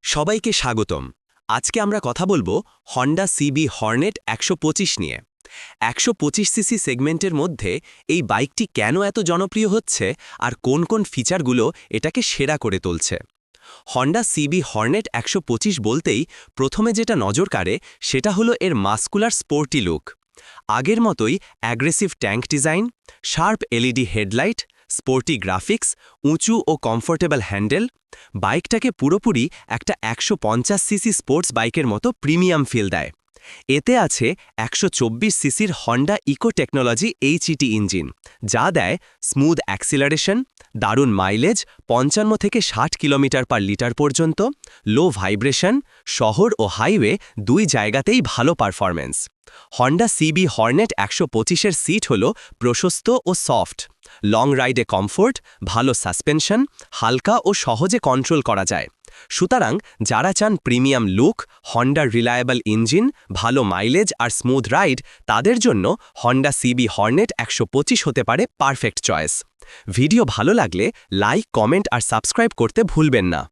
সবাইকে স্বাগতম। আজকে আমরা কথা বলবো হন্ডা সিবি হর্নেট 125 নিয়ে। 125 সিসি সেগমেন্টের মধ্যে এই বাইকটি কেন এত জনপ্রিয় হচ্ছে আর কোন কোন ফিচারগুলো এটাকে সেরা করে তুলছে। হন্ডা সিবি হর্নেট 125 বলতেই প্রথমে যেটা নজর কাড়ে সেটা হলো এর মাস্কুলার স্পোর্টি লুক। আগের মতোই aggressive tank design, sharp LED headlight, sporty graphics, উঁচু ও কমফোর্টেবল হ্যান্ডেল বাইকটাকে পুরোপুরি একটা 150 সিসি স্পোর্টস বাইকের মতো প্রিমিয়াম ফিল দেয়। এতে আছে 124 সিসির Honda eco technology HET engine, যা দেয় স্মুথ অ্যাক্সিলারেশন, দারুণ মাইলেজ 55 থেকে 60 কিলোমিটার/লিটার পর্যন্ত, লো ভাইব্রেশন, শহর ও হাইওয়ে দুই জায়গাতেই ভালো পারফরম্যান্স। হন্ডা সিবি হর্নেট 125-এর সিট হল প্রশস্ত ও সফট, লং রাইডে কমফোর্ট, ভালো সাসপেনশন, হালকা ও সহজে কন্ট্রোল করা যায়। সুতরাং যারা চান প্রিমিয়াম লুক, হন্ডার রিলায়েবল ইঞ্জিন, ভালো মাইলেজ আর স্মুথ রাইড, তাদের জন্য হন্ডা সিবি হর্নেট 125 হতে পারে পারফেক্ট চয়েস। ভিডিও ভালো লাগলে লাইক, কমেন্ট আর সাবস্ক্রাইব করতে ভুলবেন না।